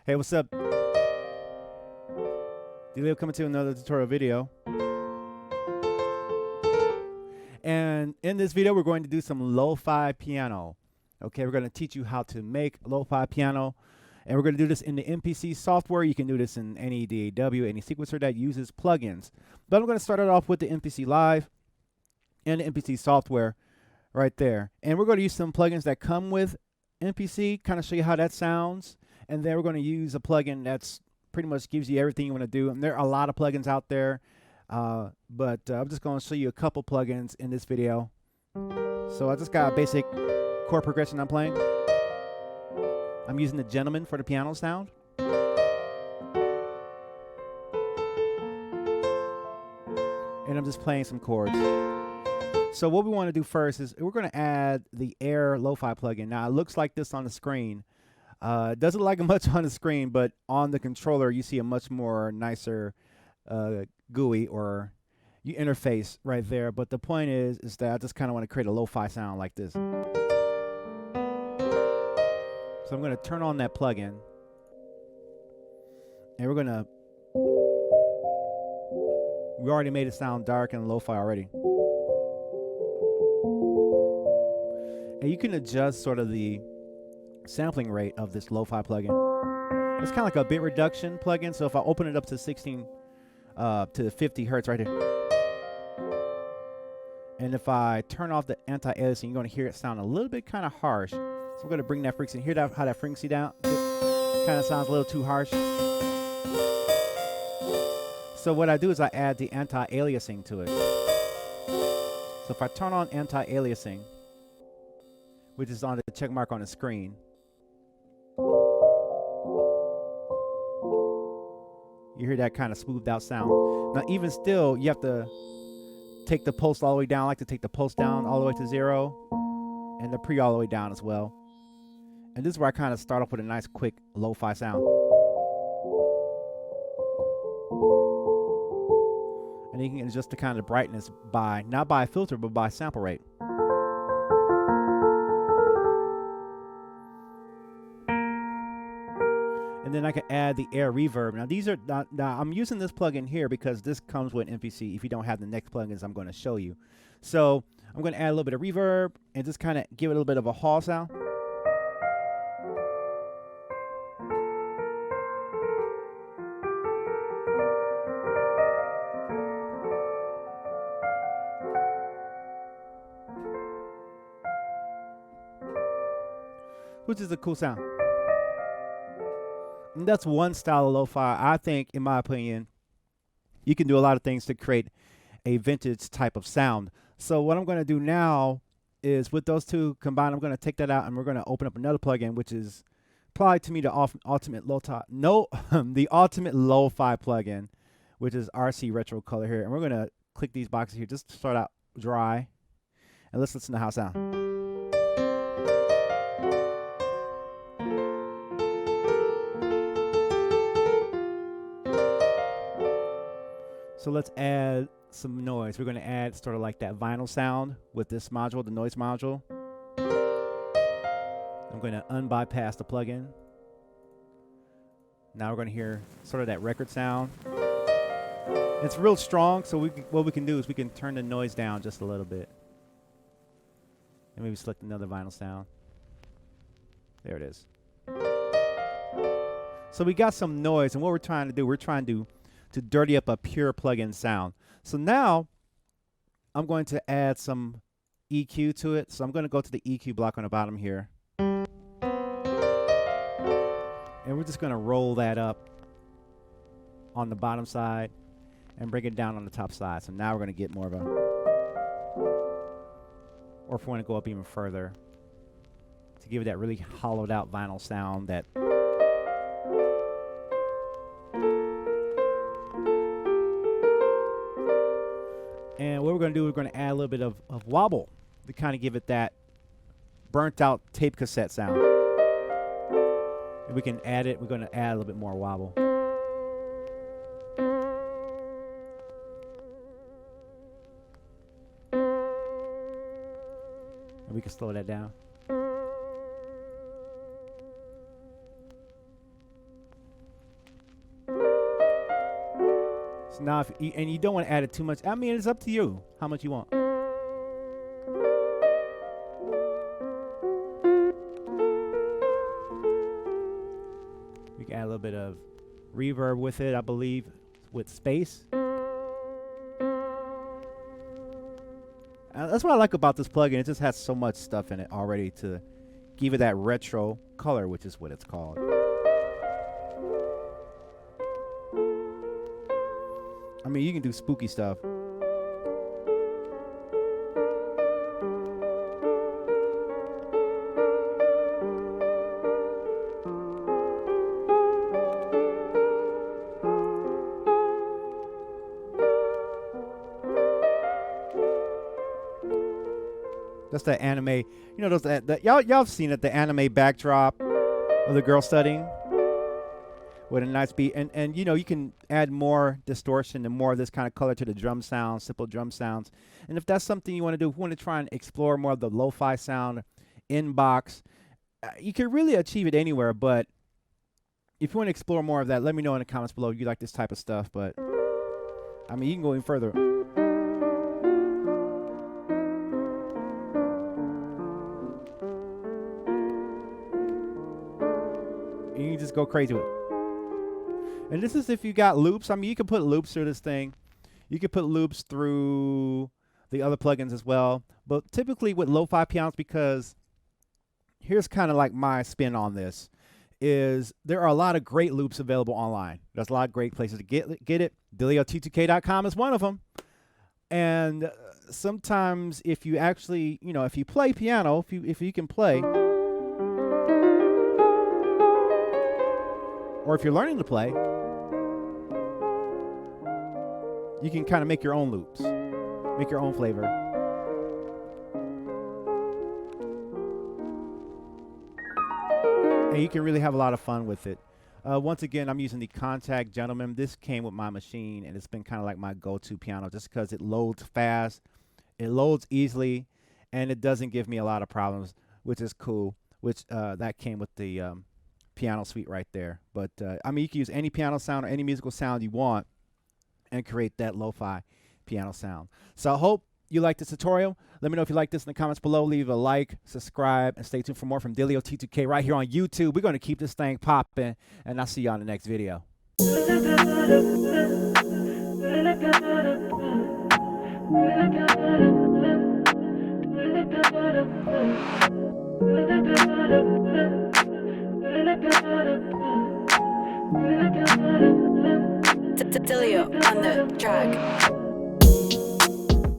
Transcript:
Hey, what's up? Dillio coming to another tutorial video. And in this video, we're going to do some lo-fi piano. Okay, we're going to teach you how to make lo-fi piano. And we're going to do this in the MPC software. You can do this in any DAW, any sequencer that uses plugins. But I'm going to start it off with the MPCLIVE and the MPC software right there. And we're going to use some plugins that come with MPC, kind of show you how that sounds. And then we're going to use a plugin that's pretty much gives you everything you want to do. And there are a lot of plugins out there. But I'm just going to show you a couple plugins in this video. So I just got a basic chord progression I'm playing. I'm using the Gentleman for the piano sound. And I'm just playing some chords. So what we want to do first is we're going to add the Air Lo-Fi plugin. Now it looks like this on the screen. It doesn't look like much on the screen, but on the controller you see a much more nicer GUI or interface right there. But the point is that I just kind of want to create a lo-fi sound like this. So I'm going to turn on that plugin, and we already made it sound dark and lo-fi already. And you can adjust sort of the sampling rate of this lo-fi plugin. It's kind of like a bit reduction plugin. So if I open it up to 16 to 50 hertz right here, and if I turn off the anti-aliasing, you're going to hear it sound a little bit kind of harsh. So I'm going to bring that frequency. Hear that, how that frequency down? It kind of sounds a little too harsh. So what I do is I add the anti-aliasing to it. So if I turn on anti-aliasing, which is on the check mark on the screen, you hear that kind of smoothed out sound. Now even still, you have to take the pulse all the way down. I like to take the pulse down all the way to 0 and the pre all the way down as well. And this is where I kind of start off with a nice quick lo-fi sound. And you can adjust the kind of brightness by, not by filter, but by sample rate. And then I can add the air reverb. Now these are now I'm using this plugin here because this comes with MPC. If you don't have the next plugins, I'm going to show you. So I'm going to add a little bit of reverb and just kind of give it a little bit of a hall sound. Which is a cool sound. And that's one style of lo-fi. I think, in my opinion, you can do a lot of things to create a vintage type of sound. So what I'm going to do now is with those two combined, I'm going to take that out and we're going to open up another plugin, which is probably to me the ultimate lo-fi plugin, which is RC Retro Color here. And we're going to click these boxes here just to start out dry. And let's listen to how it sounds. So let's add some noise. We're going to add sort of like that vinyl sound with this module, the noise module. I'm going to unbypass the plugin. Now we're going to hear sort of that record sound. It's real strong, so what we can do is we can turn the noise down just a little bit. And maybe select another vinyl sound. There it is. So we got some noise, and what we're trying to do, we're trying to dirty up a pure plugin sound. So now I'm going to add some EQ to it. So I'm going to go to the EQ block on the bottom here. And we're just going to roll that up on the bottom side and bring it down on the top side. So now we're going to get more of a, or if we want to go up even further, to give it that really hollowed out vinyl sound that and what we're going to do, we're going to add a little bit of wobble to kind of give it that burnt out tape cassette sound. And we can add it, we're going to add a little bit more wobble. And we can slow that down. So now, and you don't want to add it too much. I mean, it's up to you how much you want. We can add a little bit of reverb with it, I believe, with space. That's what I like about this plugin. It just has so much stuff in it already to give it that retro color, which is what it's called. I mean, you can do spooky stuff. That's the anime, you know, those that y'all have seen it, the anime backdrop of the girl studying with a nice beat, and you know, you can add more distortion and more of this kind of color to the drum sounds, simple drum sounds. And if that's something you want to do, if you want to try and explore more of the lo-fi sound inbox, you can really achieve it anywhere. But if you want to explore more of that, let me know in the comments below if you like this type of stuff. But I mean, you can go even further. You can just go crazy with it. And this is if you got loops. I mean, you can put loops through this thing. You can put loops through the other plugins as well. But typically with lo-fi pianos, because here's kind of like my spin on this, is there are a lot of great loops available online. There's a lot of great places to get it. DillioT2K.com is one of them. And sometimes if you actually, you know, if you play piano, if you can play, or if you're learning to play, you can kind of make your own loops, make your own flavor. And you can really have a lot of fun with it. Once again, I'm using the Contact Gentleman. This came with my machine, and it's been kind of like my go-to piano just because it loads fast, it loads easily, and it doesn't give me a lot of problems, which is cool, which that came with the piano suite right there. But I mean, you can use any piano sound or any musical sound you want and create that lo-fi piano sound. So I hope you like this tutorial. Let me know if you like this in the comments below. Leave a like, subscribe, and stay tuned for more from Dillio T2K right here on YouTube. We're going to keep this thing popping, and I'll see you on the next video. Dillio on the track.